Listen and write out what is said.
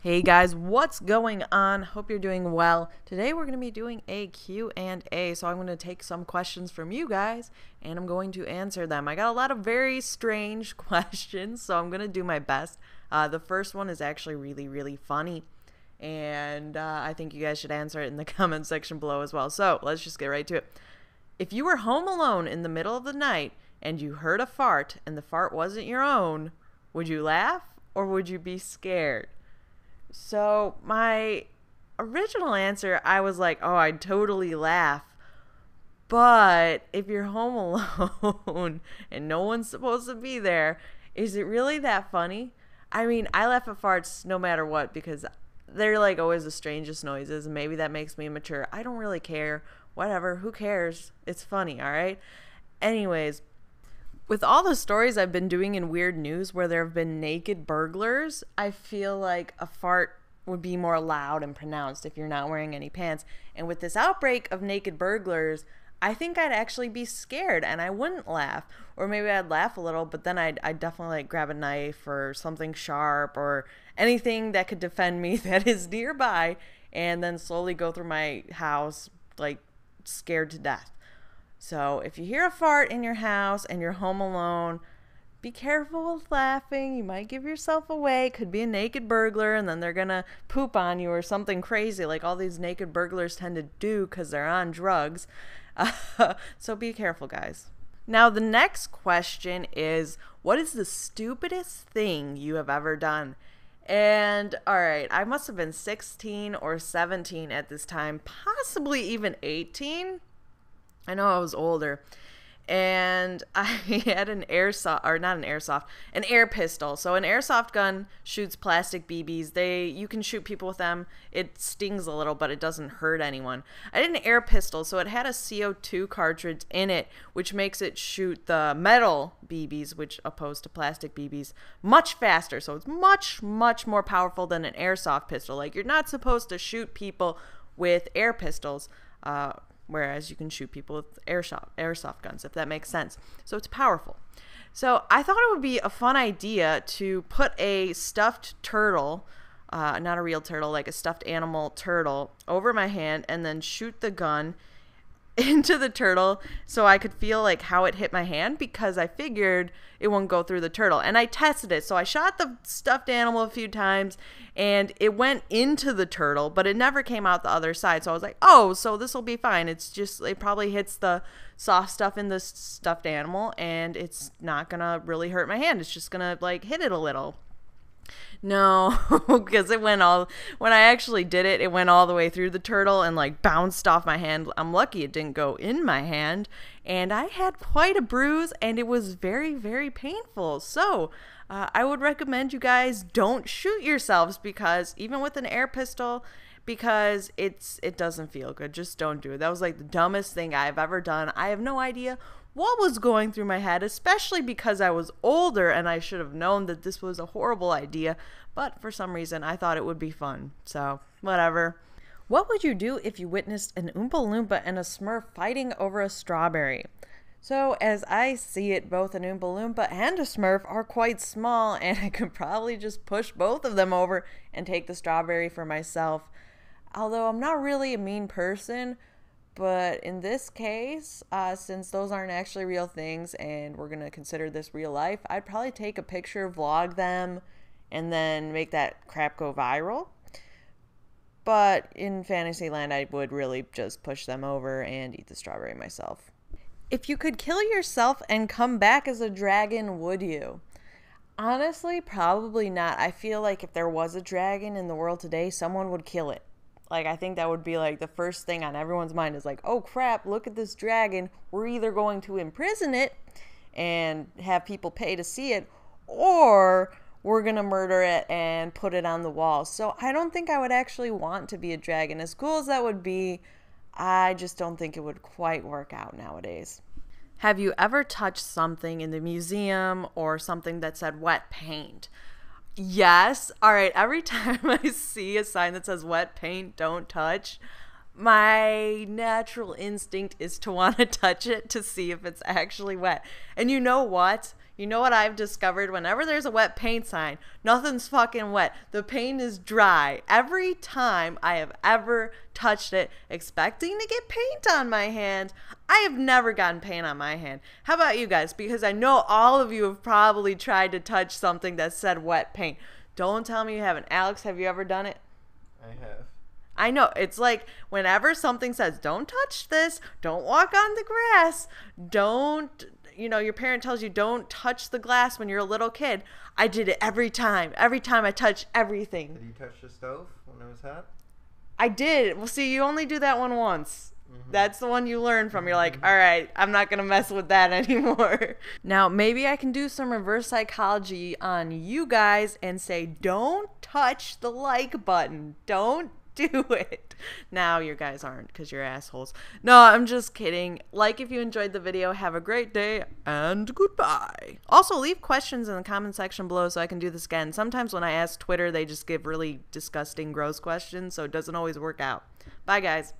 Hey guys, what's going on? Hope you're doing well. Today we're going to be doing a Q&A, so I'm going to take some questions from you guys and I'm going to answer them. I got a lot of very strange questions, so I'm going to do my best. The first one is actually really funny, and I think you guys should answer it in the comment section below as well. So let's just get right to it. If you were home alone in the middle of the night and you heard a fart and the fart wasn't your own, would you laugh or would you be scared? So my original answer, I was like, oh, I'd totally laugh. But if you're home alone and no one's supposed to be there, is it really that funny? I mean, I laugh at farts no matter what because they're like always the strangest noises, and maybe that makes me immature. I don't really care. Whatever. Who cares? It's funny, all right? Anyways, with all the stories I've been doing in weird news where there have been naked burglars, I feel like a fart would be more loud and pronounced if you're not wearing any pants. And with this outbreak of naked burglars, I think I'd actually be scared and I wouldn't laugh. Or maybe I'd laugh a little, but then I'd definitely like grab a knife or something sharp or anything that could defend me that is nearby, and then slowly go through my house like scared to death. So if you hear a fart in your house and you're home alone, be careful with laughing. You might give yourself away. Could be a naked burglar and then they're gonna poop on you or something crazy like all these naked burglars tend to do because they're on drugs. So be careful, guys. Now the next question is, what is the stupidest thing you have ever done? And alright, I must have been 16 or 17 at this time, possibly even 18. I know I was older, and I had an an air pistol. So an airsoft gun shoots plastic BBs. You can shoot people with them. It stings a little, but it doesn't hurt anyone. I had an air pistol, so it had a CO2 cartridge in it, which makes it shoot the metal BBs, which opposed to plastic BBs, much faster. So it's much more powerful than an airsoft pistol. Like, you're not supposed to shoot people with air pistols, whereas you can shoot people with airsoft guns, if that makes sense. So it's powerful. So I thought it would be a fun idea to put a stuffed turtle, not a real turtle, like a stuffed animal turtle, over my hand and then shoot the gun into the turtle so I could feel like how it hit my hand, because I figured it won't go through the turtle. And I tested it. So I shot the stuffed animal a few times and it went into the turtle, but it never came out the other side. So I was like, oh, so this will be fine. It's just, it probably hits the soft stuff in the stuffed animal and it's not gonna really hurt my hand. It's just gonna like hit it a little. No, because when I actually did it, it went all the way through the turtle and like bounced off my hand. I'm lucky it didn't go in my hand, and I had quite a bruise and it was very painful. So I would recommend you guys don't shoot yourselves, because even with an air pistol, because it doesn't feel good. Just don't do it. That was like the dumbest thing I've ever done. I have no idea what was going through my head, especially because I was older and I should have known that this was a horrible idea, but for some reason I thought it would be fun. So whatever. What would you do if you witnessed an Oompa Loompa and a Smurf fighting over a strawberry? So as I see it, both an Oompa Loompa and a Smurf are quite small, and I could probably just push both of them over and take the strawberry for myself. Although I'm not really a mean person, but in this case, since those aren't actually real things and we're going to consider this real life, I'd probably take a picture, vlog them, and then make that crap go viral. But in Fantasyland, I would really just push them over and eat the strawberry myself. If you could kill yourself and come back as a dragon, would you? Honestly, probably not. I feel like if there was a dragon in the world today, someone would kill it. Like, I think that would be like the first thing on everyone's mind is like, oh crap, look at this dragon. We're either going to imprison it and have people pay to see it, or we're going to murder it and put it on the wall. So I don't think I would actually want to be a dragon. As cool as that would be, I just don't think it would quite work out nowadays. Have you ever touched something in the museum or something that said wet paint? Yes. All right. Every time I see a sign that says wet paint, don't touch, my natural instinct is to want to touch it to see if it's actually wet. And you know what? You know what I've discovered? Whenever there's a wet paint sign, nothing's fucking wet. The paint is dry. Every time I have ever touched it expecting to get paint on my hand, I have never gotten paint on my hand. How about you guys? Because I know all of you have probably tried to touch something that said wet paint. Don't tell me you haven't. Alex, have you ever done it? I have. I know. It's like whenever something says, don't touch this, don't walk on the grass, don't, your parent tells you don't touch the glass when you're a little kid. I did it every time. Every time I touched everything. Did you touch the stove when it was hot? I did. Well, see, you only do that one once. That's the one you learn from. You're like, all right, I'm not going to mess with that anymore. Now, maybe I can do some reverse psychology on you guys and say, don't touch the like button. Don't do it. Now you guys aren't because you're assholes. No, I'm just kidding. Like if you enjoyed the video. Have a great day and goodbye. Also, leave questions in the comment section below so I can do this again. Sometimes when I ask Twitter, they just give really disgusting, gross questions, so it doesn't always work out. Bye, guys.